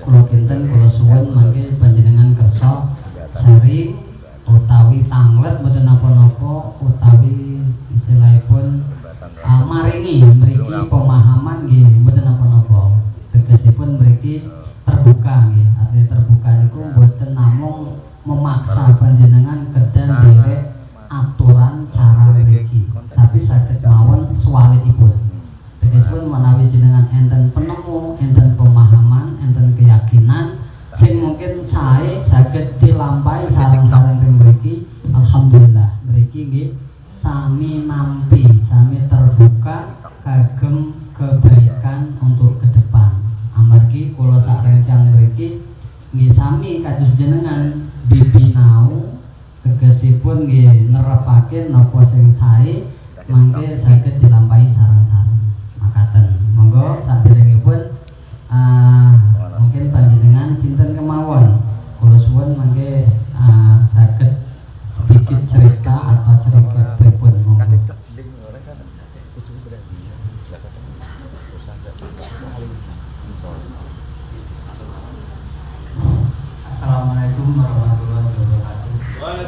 kula kinten kula suwun mangke panjenengan kersa sharing utawi tanglet mboten napa-napa utawi istilahipun marini mriki pemahaman nggih mboten napa-napa. Tegesipun mriki terbuka nggih. Arti terbuka niku mboten namung memaksa panjenengan kedah nderek aturan cara mriki, tapi saged mawon swalitipun. Tegesipun menawi jenengan enten penemu, enten pemahaman, enten keyakinan sing mungkin sae saged dilampahi sareng-sareng teng mriki, alhamdulillah mriki nggih sami nampi, sami terbuka kagem kebaikan untuk ke depan. Amargi kula sak rencang mriki nggih sami kados jenengan dibinau, tegesipun nggih nerepake napa sing sae mangke saged dilampahi sareng-sareng. Makaten monggo saderengipun mungkin panjenengan sinten kemawon kula suwun mangke saged sedikit cerita atau cerita pripun monggo. Assalamualaikum warahmatullahi wabarakatuh.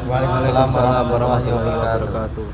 Waalaikumsalam warahmatullahi wabarakatuh.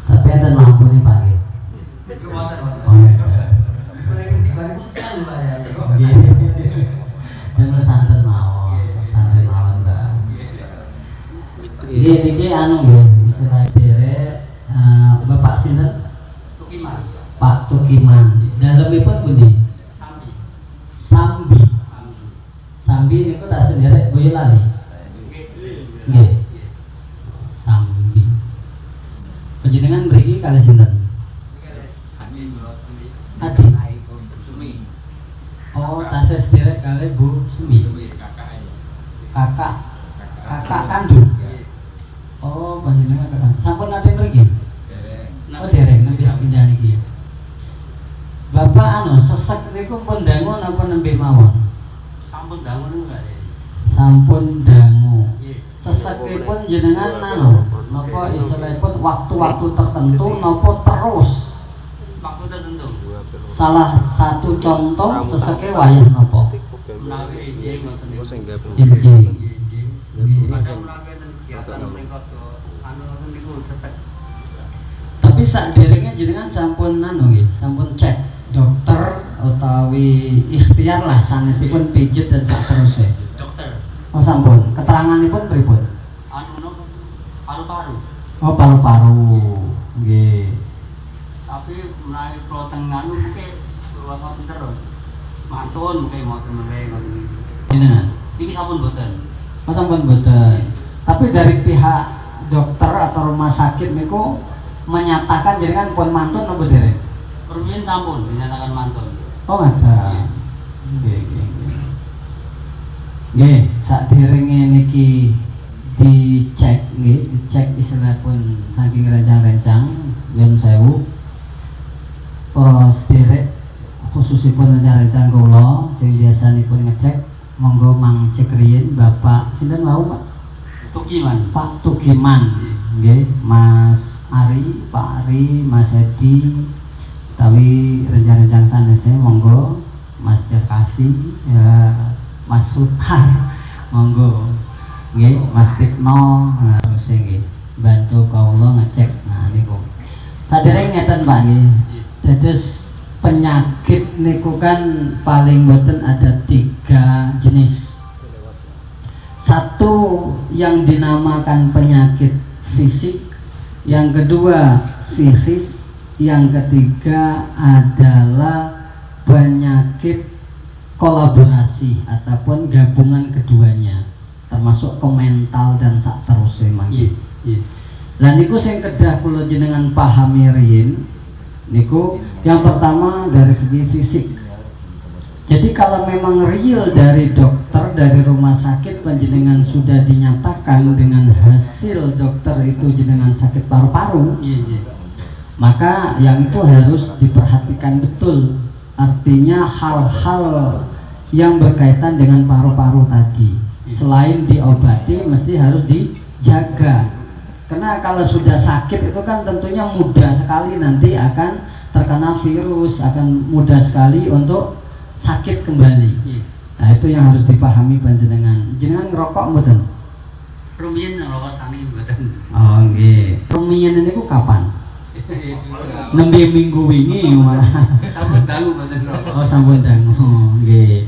Tapi ada lampu nih Pak. Jangan santet mawon, santet mawon Mbak. Iki anu nggih, istilah sire Bapak sinten? Tukiman. Pak Tukiman. Dalemipun pundi? Sambi. Sambi niku tak sendiri Boyolali. Nggih. Sambi. Panjenengan mriki kalih sinten? Adi. Oh, tasih sederek kalih Bu Sumi. Kakak kandung. Oh, panjenengan kakak. Sampun nate mriki? Oh, dereng nembe pindah niki. Bapak sesek niku pun dangu napa nembe mawon? Sampun dangu niku enggak ya? Sampun dangu. Sesekipun jenengan napa istilahipun waktu-waktu tertentu napa terus? Waktu tertentu. Salah satu contoh seseke wayah napa? Menawi injing ngoten niku. Injing. Tapi sakderenge jenengan sampun nggih, sampun cek dokter utawi ikhtiar lah sanesipun pijit dan saterusé. Dokter. Oh sampun. Keteranganipun pripun? Paru-paru. Oh paru-paru. Nggih. Tapi menawi kula teng anu mungkin kula ngoten terus. Mantun mungkin ngoten ngoten. Jenengan. Iki sampun boten. Oh sampun boten. Tapi dari pihak dokter atau rumah sakit niku menyatakan jenengan pun mantun napa dereng? Rumiyin sampun dinyatakan mantun. Oh ada. Nggih, saderenge niki dicek istilahipun saking rencang-rencang yen sewu. Sederek khususipun rencang-rencang kula sing biasanipun ngecek monggo Mang cek riyin Bapak sinten wau Pak? Tukiman. Pak Tukiman. Nggih, Mas Ari, Pak Ari, Mas Hedi, tapi rencang-rencang sanese monggo Mas Jakasi, ya Mas Sutar, monggo, nggih Mas Tikno, terus nggih bantu kawula ngecek. Nah niku. Sadereng ngeten Pak nggih. Dados penyakit niku kan paling boten ada 3 jenis. Satu yang dinamakan penyakit fisik, yang kedua psikis, yang ketiga adalah penyakit kolaborasi ataupun gabungan keduanya, termasuk ke mental dan sak terusé mangke. Lah niku sing kedah kula jenengan pahami riyin Niku yang pertama dari segi fisik. Jadi kalau memang real dari dokter, dari rumah sakit panjenengan sudah dinyatakan dengan hasil dokter itu jenengan sakit paru-paru, maka yang itu harus diperhatikan betul. Artinya hal-hal yang berkaitan dengan paru-paru tadi, selain diobati mesti harus dijaga. Karena kalau sudah sakit itu kan tentunya mudah sekali nanti akan terkena virus, akan mudah sekali untuk sakit kembali. Nah itu yang harus dipahami panjenengan. Jenengan ngerokok mboten? Rumiyin ngerokok sani mboten. Oh nggih. Rumiyin niku kapan? Nembe minggu wingi malah. Sampun dangu mboten ngerokok. Oh sampun dangu. Nggih.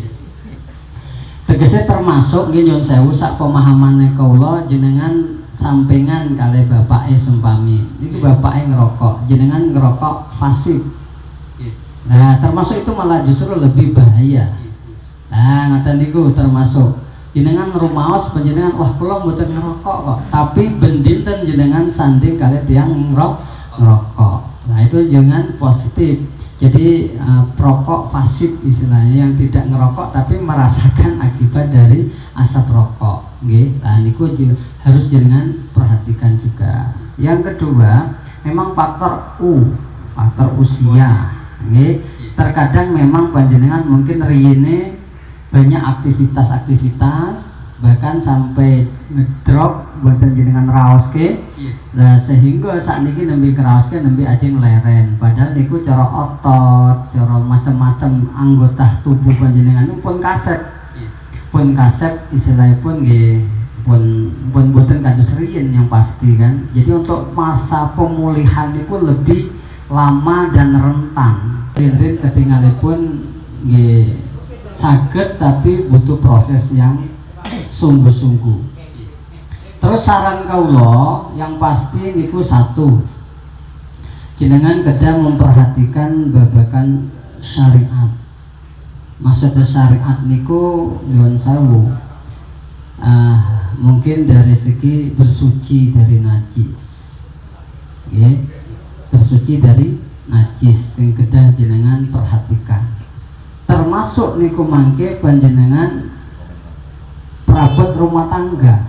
Tegese termasuk nggih nyuwun sewu sak pemahamane kula jenengan sampingan kalih bapake sumpami. Niki bapake ngerokok, jenengan ngerokok fasik. Nah, termasuk itu malah justru lebih bahaya. Nah, ngaten niku termasuk jenengan rumaos panjenengan wah kula mboten ngerokok kok, tapi bendinten jenengan sanding kalih tiyang ngerokok. Nah, itu jangan positif. Jadi perokok fasik istilahnya yang tidak ngerokok tapi merasakan akibat dari asap rokok. Nggih. Nah, niku harus jenengan perhatikan juga. Yang kedua, memang faktor usia. Nggih, terkadang memang panjenengan mungkin riyene banyak aktivitas bahkan sampai ngedrop boten jenengan raoske. Nah sehingga saat niki nembe kraoske nembe ajeng leren, padahal niku cara otot, cara macam-macam anggota tubuh panjenengan pun kasep. Pun kasep istilahipun nggih pun boten kados riyin yang pasti kan. Jadi untuk masa pemulihan niku lebih lama dan rentan. Rin ketinggalipun nggih saged tapi butuh proses yang sungguh-sungguh. Terus saran kaula yang pasti niku satu, jenengan kedah memperhatikan babagan syariat. Maksudnya syariat niku nyuwun sewu mungkin dari segi bersuci dari najis, bersuci dari najis yang kedah jenengan perhatikan. Termasuk niku mangke panjenengan perabot rumah tangga,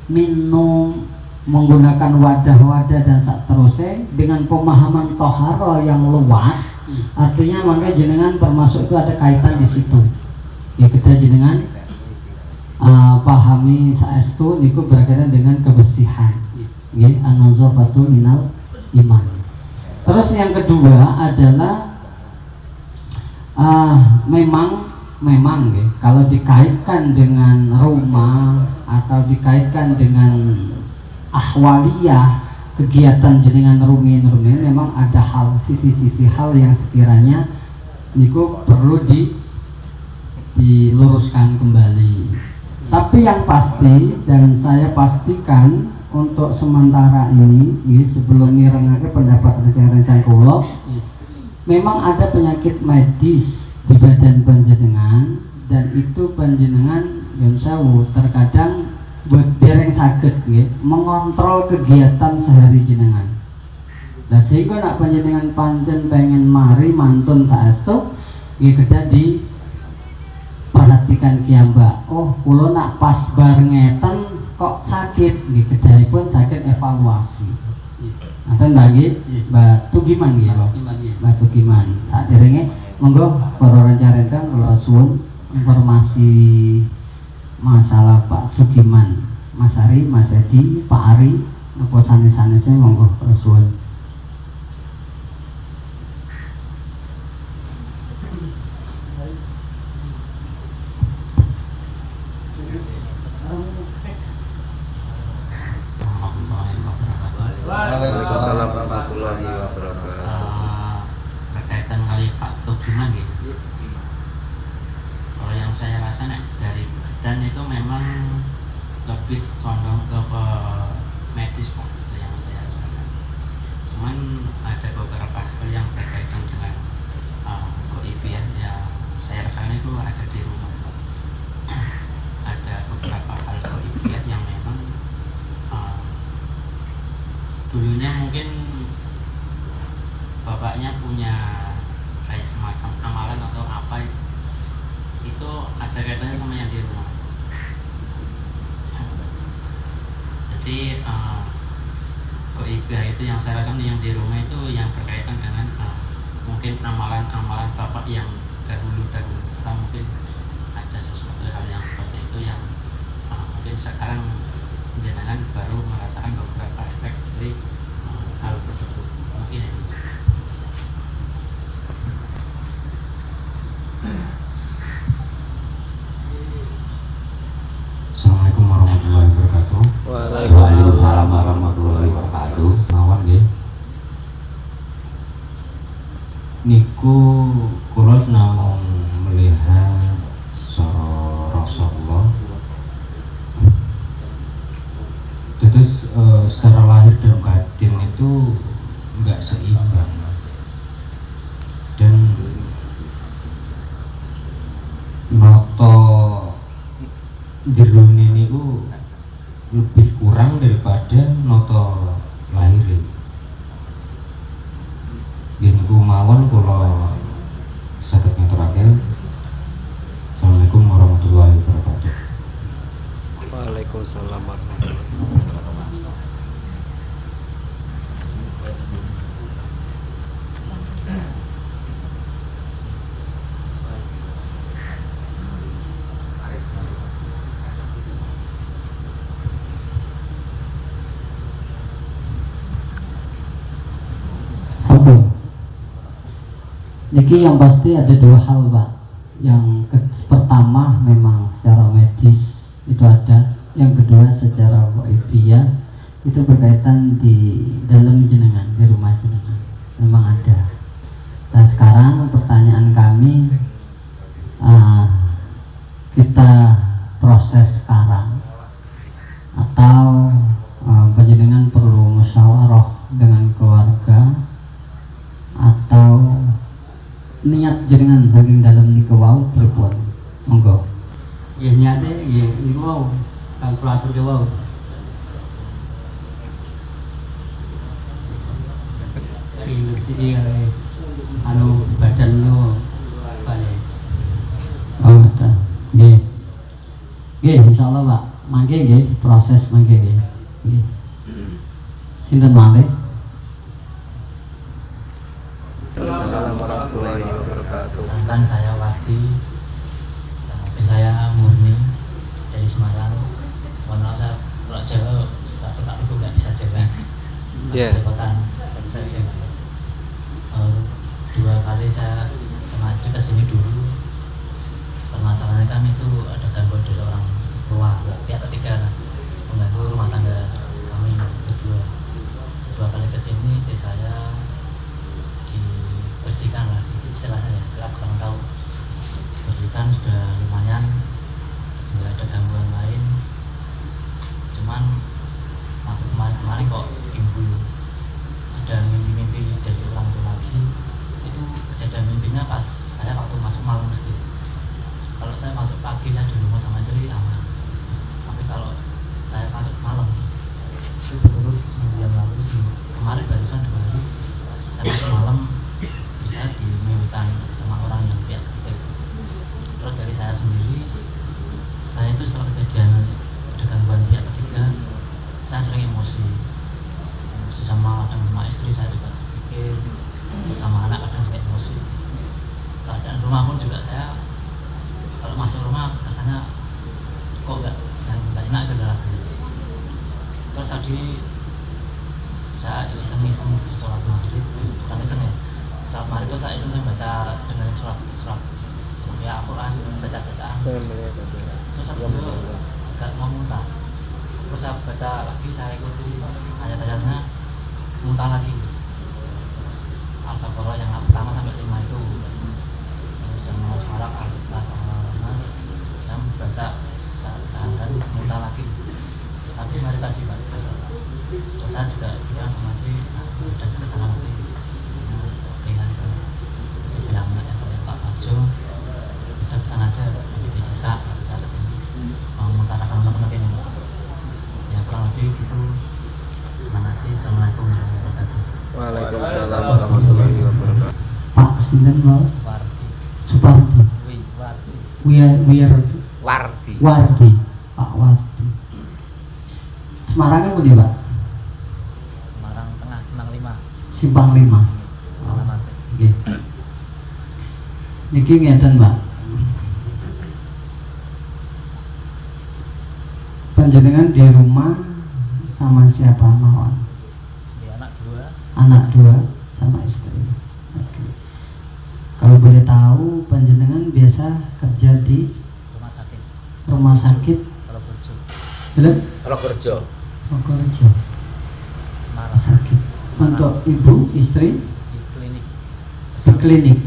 minum menggunakan wadah-wadah dan seterusnya dengan pemahaman toharo yang luas. Artinya mangke jenengan termasuk itu ada kaitan di situ. Ya kita jenengan pahami saestu niku berkaitan dengan kebersihan. Nggih, an-nazafatu minal iman. Terus yang kedua adalah memang ya, kalau dikaitkan dengan rumah atau dikaitkan dengan ahwaliyah kegiatan jenengan rumiyin memang ada hal sisi-sisi hal yang sekiranya niku perlu diluruskan kembali. Tapi yang pasti dan saya pastikan untuk sementara ini sebelum mirengake pendapat rencana kula, memang ada penyakit medis di badan panjenengan dan itu panjenengan yang sewu terkadang dereng saged mengontrol kegiatan sehari jenengan. Nah sehingga nak panjenengan pancen pengen mari mantun saestu kedah diperhatikan kiamba. Oh kula nak pas bar ngeten kok sakit kedahipun sakit evaluasi. Nanten bagi Mbak Tugiman gitu loh. Mbak Tugiman saat derenge monggo para rencana kalau suwun informasi masalah Pak Tugiman, Mas Ari, Mas Edi, Pak Ari, napa sanes-sanesnya monggo suwun. Waalaikumsalam warahmatullahi wabarakatuh. Berkaitan kali Pak Tugiman gitu. Kalau yang saya rasa dari badan itu memang lebih condong ke medis Pak, itu yang saya rasakan. Cuman ada beberapa hal yang berkaitan dengan goibiah ya saya rasakan itu ada di rumah Pak. Ada beberapa hal goibiah yang memang dulunya mungkin bapaknya punya 3 itu yang saya rasakan yang di rumah itu yang berkaitan dengan mungkin amalan-amalan bapak yang dahulu atau mungkin ada sesuatu hal yang seperti itu yang mungkin sekarang jenengan baru merasakan beberapa efek dari hal tersebut mungkin ya. Assalamualaikum warahmatullahi wabarakatuh. Waalaikumsalam warahmatullahi wabarakatuh. Mawon nggih. Niku kula namung melihat Rasulullah. Terus secara lahir dan batin itu nggak seimbang dan noto jerone niku lebih kurang daripada noto lahir. Yen niku mawon kula saged ngaturaken. Assalamualaikum warahmatullahi wabarakatuh. Waalaikumsalam warahmatullahi wabarakatuh. Jadi yang pasti ada 2 hal Pak. Yang pertama memang secara medis itu ada, yang kedua secara waibiyah itu berkaitan di dalam jenengan, di rumah jenengan memang ada. Nah sekarang pertanyaan kami, kita proses sekarang atau panjenengan perlu musyawarah dengan keluarga atau niat jenengan saking dalam niku wau pripun? Monggo. Ya niate ya niku wau kang kula aturke wau. Iya, anu badan lo balik. Oh, betul. Nggih. Nggih, insyaallah Pak. Mangke nggih proses mangke nggih. Nggih. Sinten malih? Waalaikumsalam warahmatullahi wabarakatuh. Kan saya Wati, saya Murni dari Semarang. Mohon maaf saya kalau Jawa tak aku nggak bisa jalan. Iya. Kerepotan saya 2 kali saya sama istri kesini dulu. Permasalahannya kan itu ada gangguan dari orang luar, pihak ketiga lah, mengganggu rumah tangga kami berdua. 2 kali kesini istri saya dibersihkan lah, itu istilahnya ya, saya kurang tahu. Bersihkan sudah lumayan, nggak ada gangguan lain. Cuman waktu kemarin kok timbul ada mimpi-mimpi dari orang itu lagi. Itu kejadian mimpinya pas saya waktu masuk malam mesti. Kalau saya masuk pagi saya di rumah sama istri aman. Tapi kalau saya masuk malam itu betul seminggu yang lalu, kemarin barusan 2 hari saya masuk malam, saya dimimpikan sama orang yang pihak ketiga. Terus dari saya sendiri, saya itu setelah kejadian ada gangguan pihak ketiga, saya sering emosi sama kadang sama istri, saya juga pikir sama anak kadang juga emosi. Keadaan rumah pun juga saya kalau masuk rumah kesannya kok nggak enak itu rasanya. Terus tadi saya iseng-iseng sholat maghrib, bukan iseng ya, sholat maghrib itu saya iseng baca dengan surat ya Al-Quran, bacaan. Terus saya itu agak mau muntah. Terus saya baca lagi, saya ikuti ayat-ayatnya, muntah lagi. Al-Baqarah yang pertama sampai 5 itu. Terus yang mau suara Al-Ikhlas sama Nas, saya baca, saya tahan muntah lagi. Habis mari tadi Pak. Terus saya juga bilang sama dia, udah kesana lagi. Oke kan itu. Dia bilang oleh Pak Bajo, udah kesana aja, nanti disisa kita kesini. Mau mengutarakan teman-teman ini. Ya kurang lebih gitu. Terima kasih. Assalamualaikum warahmatullahi wabarakatuh. Waalaikumsalam warahmatullahi wabarakatuh. Pak sinten wae? Wardi. Supardi. Wardi. Wardi. Pak Wardi. Semarangnya pundi Pak? Semarang Simpang 5. Nggih. Niki ngeten, Mbak. Panjenengan di rumah sama siapa mawon? Anak dua sama istri. Oke. Kalau boleh tahu, panjenengan biasa kerja di rumah sakit. Belum? Kalau kerja Oh, kerja. Rumah sakit. Untuk ibu, istri di klinik.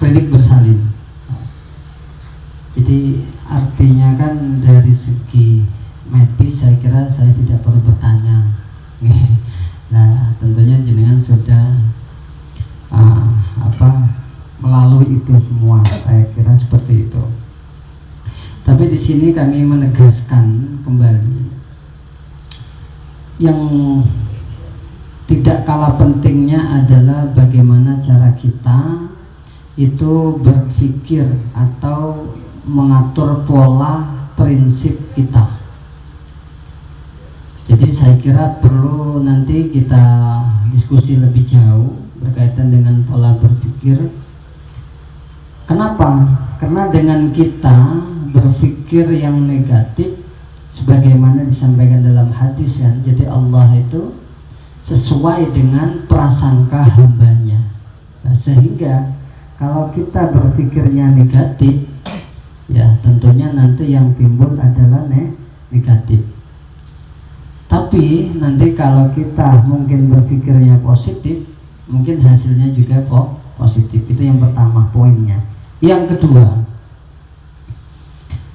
Klinik bersalin. Jadi artinya kan dari segi medis saya kira saya tidak perlu bertanya. Nah, tentunya jenengan sudah melalui itu semua, saya kira seperti itu. Tapi di sini kami menegaskan kembali yang tidak kalah pentingnya adalah bagaimana cara kita itu berpikir atau mengatur pola prinsip kita. Jadi saya kira perlu nanti kita diskusi lebih jauh berkaitan dengan pola berpikir. Kenapa? Karena dengan kita berpikir yang negatif, sebagaimana disampaikan dalam hadis ya, jadi Allah itu sesuai dengan prasangka hambanya. Nah, sehingga kalau kita berpikirnya negatif, ya tentunya nanti yang timbul adalah negatif. Tapi nanti kalau kita mungkin berpikirnya positif, mungkin hasilnya juga positif. Itu yang pertama poinnya. Yang kedua,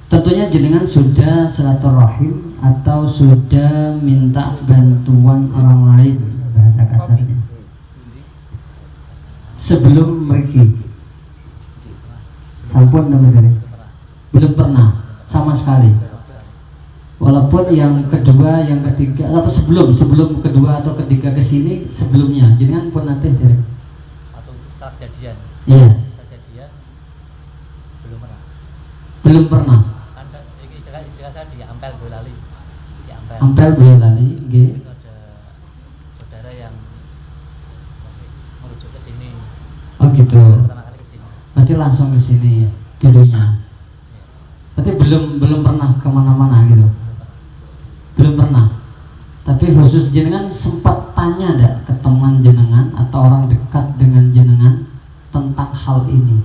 tentunya jenengan sudah silaturahim atau sudah minta bantuan orang lain, bahasa kasarnya, sebelum mriki. Sampun belum pernah sama sekali. Walaupun yang kedua, yang ketiga, atau sebelum kedua atau ketiga kesini sebelumnya, jenengan pun nanti direk. Atau setelah kejadian? Iya. Kejadian belum pernah. Belum pernah. Kan istilah saya di Ampel Boyolali. Di Ampel Boyolali, nggih. Itu ada saudara yang merujuk ke sini. Oh gitu. Pertama kali ke sini. Berarti langsung ke sini dulunya. Berarti belum pernah kemana-mana gitu. Belum pernah. Tapi khusus jenengan sempat tanya enggak ke teman jenengan atau orang dekat dengan jenengan tentang hal ini,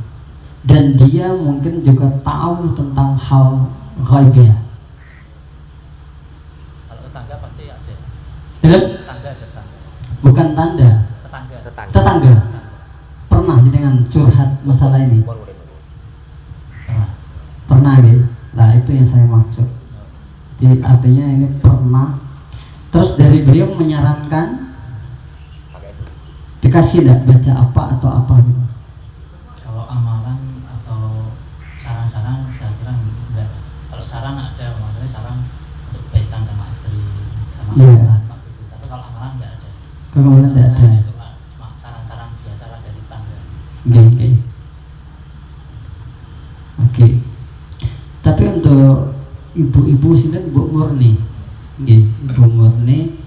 dan dia mungkin juga tahu tentang hal ghaibiyah. Kalau tetangga pasti ada. Tetangga Ada tetangga. bukan tanda. Tetangga. Pernah jenengan curhat masalah ini? Pernah gitu. Nah itu yang saya maksud. Jadi artinya ini pernah. Terus dari beliau menyarankan dikasih enggak baca apa atau apa gitu. Kalau amalan atau saran-saran saya kira enggak. Kalau saran ada, maksudnya saran untuk kebaikan sama istri, sama anak, sama itu. Tapi kalau amalan enggak ada. Kalau amalan enggak ada. Itu cuma saran-saran biasa lah dari tangga. Oke. Tapi untuk ibu-ibu sini, Bu Murni, Ibu Murni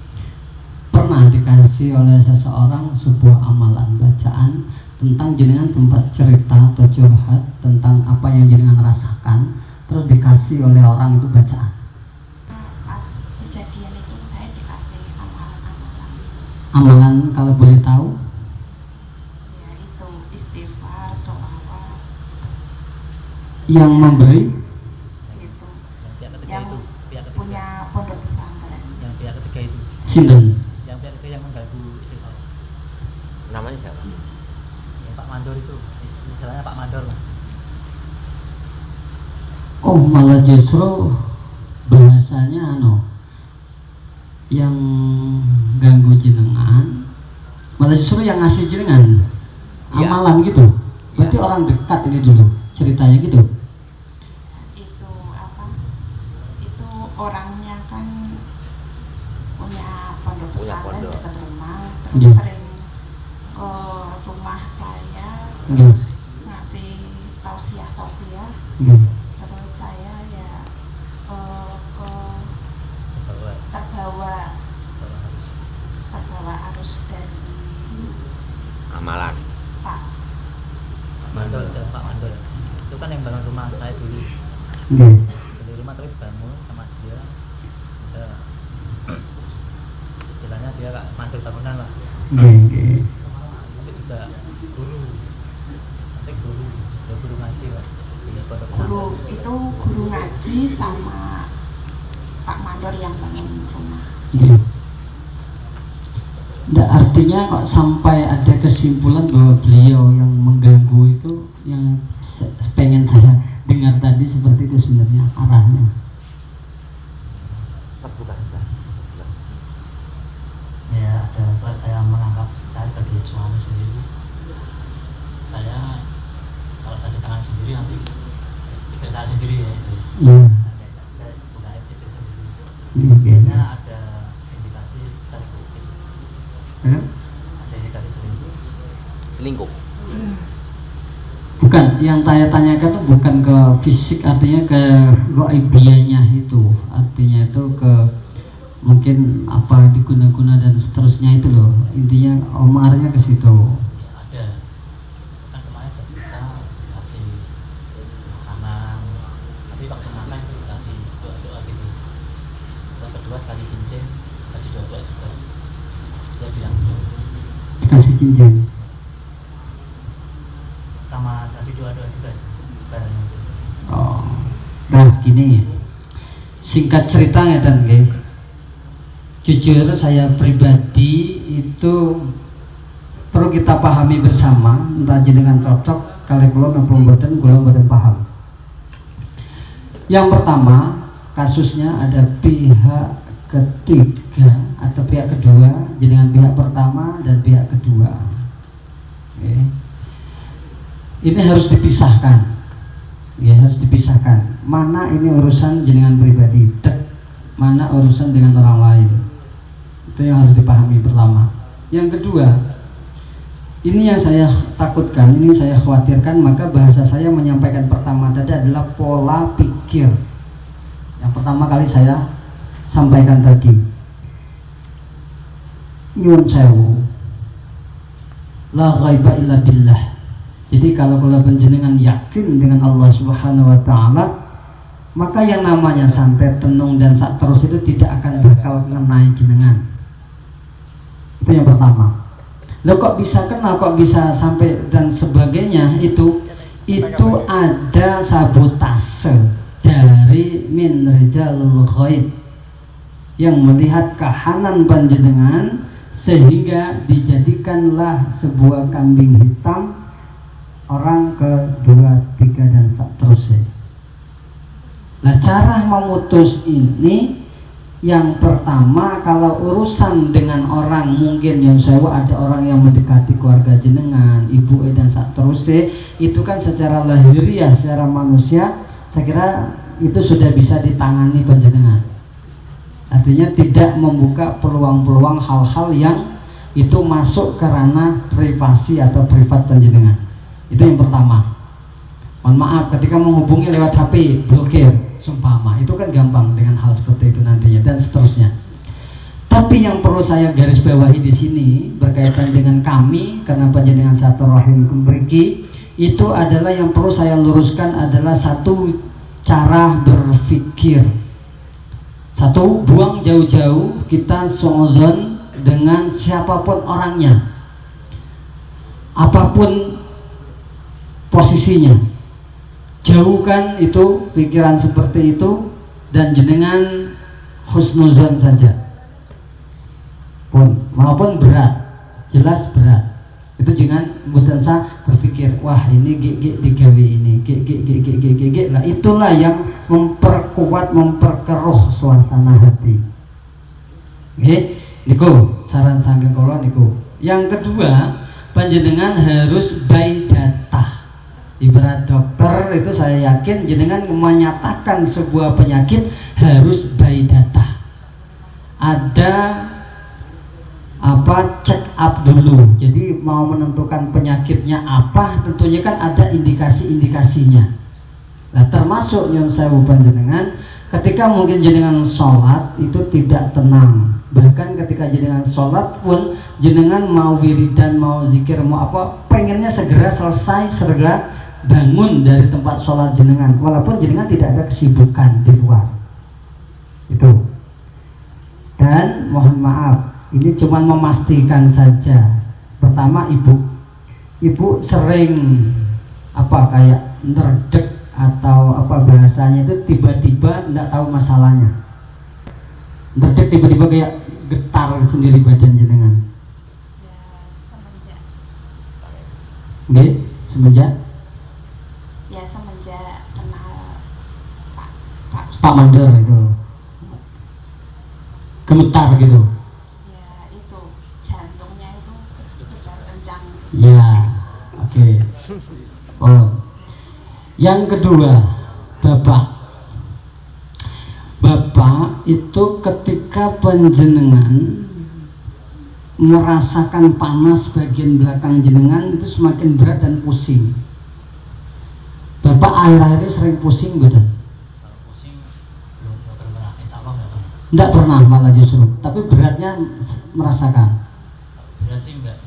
pernah dikasih oleh seseorang sebuah amalan bacaan tentang jenengan tempat cerita atau curhat tentang apa yang jenengan rasakan, terus dikasih oleh orang itu bacaan. Pas kejadian itu saya dikasih amalan-amalan. Amalan kalau boleh tahu? Ya itu istighfar, sholawat. Yang memberi? Itu. Yang pihak ketiga Yang itu, pihak ketiga. punya pondok pesantren. Yang pihak ketiga itu. Sinten? Yang pihak ketiga yang mengganggu istri saya. namanya siapa? Ya, Pak Mandor itu, istilahnya Pak Mandor lah. Oh malah justru bahasanya yang ganggu jenengan malah justru yang ngasih jenengan amalan gitu. Berarti orang dekat ini dulu ceritanya gitu. Itu apa? Itu orangnya kan punya pondok pesantren dekat rumah, terus Iya. sering ke rumah saya, Iya. terus ngasih tausiah. Iya. Terus saya ya Bahwa terbawa arus dan Mandor, istilah Pak Mandor. Itu kan yang bangun rumah saya dulu. Nggih. Beli rumah tapi dibangun sama dia. Udah, istilahnya dia kak mandor bangunan lah. Nggih. Tapi juga guru. Nanti guru ngaji Pak. Di pondok Guru pesantren. itu guru ngaji sama Pak Mandor yang bangun rumah. Nggih. Nggak, artinya kok sampai ada kesimpulan bahwa beliau yang mengganggu itu yang pengen saya dengar tadi seperti itu sebenarnya arahnya. Bukan. Ya ada buat saya menganggap saya sebagai suami sendiri. Saya kalau saya tangan sendiri nanti istri saya sendiri ya itu. Iya. Bukan istri sendiri. Nggih. Kayaknya ada indikasi selingkuh. Ada indikasi selingkuh. Selingkuh. Bukan, yang saya tanyakan itu bukan ke fisik, artinya ke ghaibiyahnya itu, artinya itu ke mungkin apa diguna-guna dan seterusnya itu loh, intinya omarnya ke situ. Ada kan kemarin kita dikasih makanan, tapi waktu makan itu dikasih doa-doa gitu. Terus kedua dikasih cincin, dikasih doa-doa juga. Dia bilang gitu. Dikasih cincin. Sama kasih doa-doa juga barangnya itu. Oh, nah gini, singkat cerita ya kan, jujur saya pribadi itu perlu kita pahami bersama, entah dengan cocok kali kula napa mboten kula mboten paham. Yang pertama, kasusnya ada pihak ketiga atau pihak kedua, dengan pihak pertama dan pihak kedua. Oke. Ini harus dipisahkan, ya harus dipisahkan. Mana ini urusan jenengan pribadi, mana urusan dengan orang lain. Itu yang harus dipahami pertama. Yang kedua, ini yang saya takutkan, ini saya khawatirkan, maka bahasa saya menyampaikan pertama tadi adalah pola pikir. Yang pertama kali saya sampaikan tadi. Nyuwun sewu. La ghaiba illa billah. Jadi kalau panjenengan yakin dengan Allah Subhanahu wa taala, maka yang namanya santet, tenung dan sak terus itu tidak akan bakal mengenai jenengan. Itu yang pertama. Loh kok bisa kena, kok bisa sampai dan sebagainya, itu ada sabotase dari min rijalul ghaib yang melihat kahanan panjenengan sehingga dijadikanlah sebuah kambing hitam orang kedua, tiga dan tak terus. Nah, cara memutus ini yang pertama, kalau urusan dengan orang mungkin yang sewa ada orang yang mendekati keluarga jenengan, ibu dan sak terus, itu kan secara lahiriah, secara manusia, saya kira itu sudah bisa ditangani panjenengan. Artinya tidak membuka peluang-peluang hal-hal yang itu masuk ke ranah privasi atau privat panjenengan. Itu yang pertama. Mohon maaf ketika menghubungi lewat HP blokir sumpama, itu kan gampang dengan hal seperti itu nantinya dan seterusnya. Tapi yang perlu saya garis bawahi di sini berkaitan dengan kami, karena panjenengan satu rahim kumbriki, itu adalah yang perlu saya luruskan adalah satu cara berpikir. Satu, buang jauh-jauh kita suudzon dengan siapapun orangnya, apapun posisinya, jauhkan itu pikiran seperti itu dan jenengan husnuzon saja. Pun walaupun berat, jelas berat, itu jangan mboten sa berpikir wah ini gig digawe ini gig lah, itulah yang memperkuat, memperkeruh suasana hati. Nggih, niku saran saking kula niku. Yang kedua, panjenengan harus by data. Ibarat dokter itu saya yakin jenengan menyatakan sebuah penyakit harus by data. Ada check up dulu. Jadi mau menentukan penyakitnya apa, tentunya kan ada indikasi-indikasinya. Nah, termasuk yang saya panjenengan ketika mungkin jenengan sholat itu tidak tenang Bahkan ketika jenengan sholat pun jenengan mau wiridan, mau zikir, mau apa, pengennya segera selesai, segera bangun dari tempat sholat jenengan, walaupun jenengan tidak ada kesibukan di luar itu. Dan mohon maaf, ini cuma memastikan saja. Pertama, ibu sering apa kayak nerdek atau apa bahasanya itu, tiba-tiba tidak tahu masalahnya. Nerdek tiba-tiba kayak getar sendiri badan jenengan. Ya semenjak. Nggih, semenjak Ya semenjak kenal Pak Pak Mandor itu gemetar gitu. Ya itu jantungnya itu berdebar kencang. Ya, oke. Oh, yang kedua, Bapak itu ketika panjenengan merasakan panas bagian belakang jenengan itu semakin berat dan pusing. Bapak akhir-akhir ini sering pusing betul? Kalau pusing belum pernah, insya Allah nggak pernah. Tidak pernah malah justru, tapi beratnya merasakan. Berat sih nggak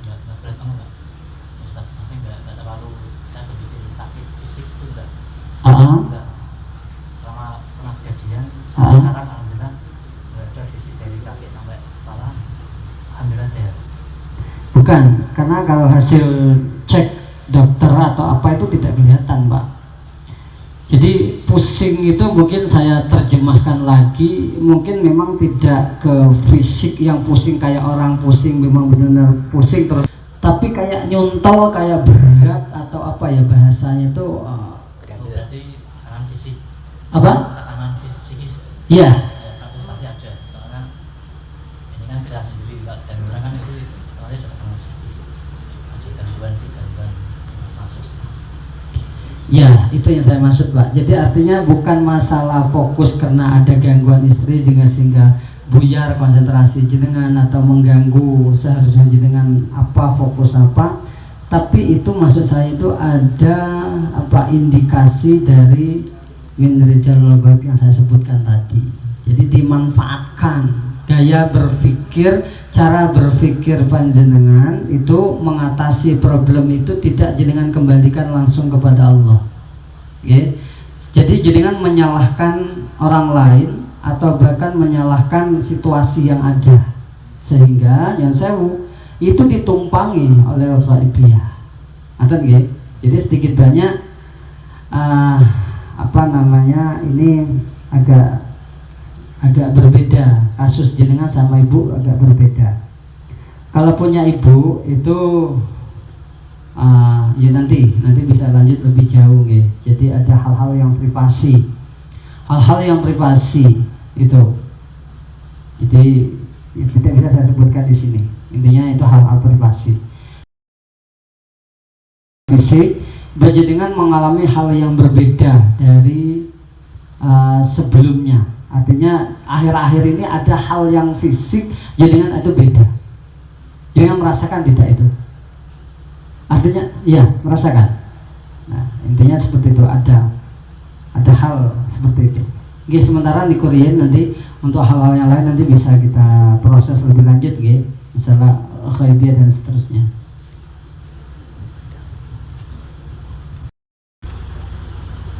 berat banget Pak Ustaz, maksudnya nggak terlalu saya begitu sakit fisik itu nggak. Enggak. Selama pernah kejadian sekarang alhamdulillah nggak ada fisik dari kaki sampai kepala, alhamdulillah sehat. Bukan, karena kalau hasil cek dokter atau apa itu tidak kelihatan, Pak. Jadi pusing itu mungkin saya terjemahkan lagi, mungkin memang tidak ke fisik yang pusing kayak orang pusing memang benar-benar pusing terus, tapi kayak nyuntol, kayak berat atau apa ya bahasanya itu Berarti tekanan fisik. apa? Tekanan fisik psikis. Iya. Ya, tapi pasti ada. Soalnya ini kan cerita sendiri Pak, dan orang kan itu soalnya ada tekanan psikis. Ada gangguan masuk. Ya, itu yang saya maksud, Pak. Jadi artinya bukan masalah fokus karena ada gangguan istri sehingga buyar konsentrasi jenengan atau mengganggu seharusnya jenengan apa fokus apa, tapi itu maksud saya itu ada apa indikasi dari min rijalul ghaib yang saya sebutkan tadi. Jadi dimanfaatkan gaya berpikir, cara berpikir panjenengan itu mengatasi problem itu, tidak jenengan kembalikan langsung kepada Allah. Okay. Jadi jenengan menyalahkan orang lain atau bahkan menyalahkan situasi yang ada, sehingga yang sewu itu ditumpangi oleh Rasulullah. Atau nggih? Jadi sedikit banyak apa namanya ini agak berbeda, kasus jenengan sama ibu agak berbeda. Kalau punya ibu itu ya nanti bisa lanjut lebih jauh ya. Jadi ada hal-hal yang privasi, itu. Jadi ya tidak bisa saya sebutkan di sini. Intinya itu hal-hal privasi. Fisik berjenengan mengalami hal yang berbeda dari sebelumnya. Artinya akhir-akhir ini ada hal yang fisik jenengan itu beda. Jenengan merasakan tidak itu? Artinya iya merasakan. Nah, intinya seperti itu, ada hal seperti itu. Oke, sementara di Korea nanti untuk hal-hal yang lain nanti bisa kita proses lebih lanjut, gitu. Misalnya khaibiyah dan seterusnya.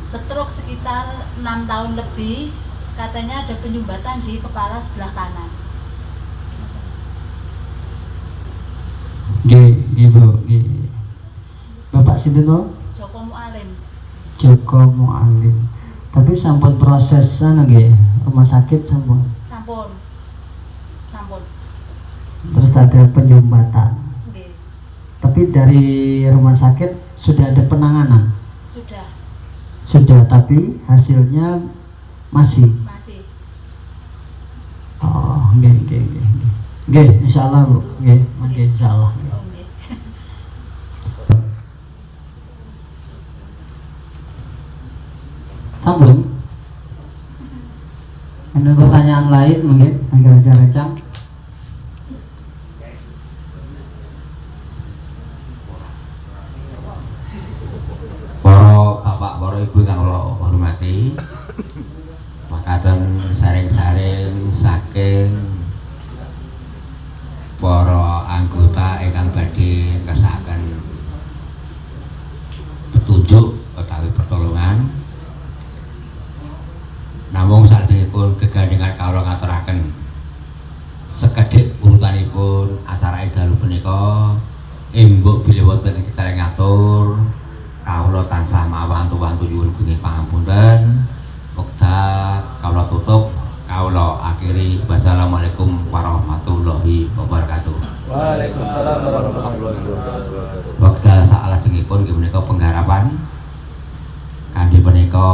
Stroke sekitar 6 tahun lebih, katanya ada penyumbatan di kepala sebelah kanan. Bu. Bapak sinten? Joko Mualim. Joko Mualim. Tapi sampun proses nggih, rumah sakit sampun. Sampun. Terus ada penyumbatan. Nggih. Tapi dari rumah sakit sudah ada penanganan. Sudah, tapi hasilnya masih. Oh, nggih. Nggih, insyaallah, Bu. Nggih, insyaallah. Oh, nggih. Sambung. Ada pertanyaan lain mungkin agak recang. Para bapak, para ibu kang kula hormati, makaten saring-saring saking wantu-wantu nyuwun bengi pangapunten. Wekdal kawula tutup, kawula akhiri. Wassalamualaikum warahmatullahi wabarakatuh. Waalaikumsalam warahmatullahi wabarakatuh. Wekdal salajengipun nggih menika penggarapan kanthi punika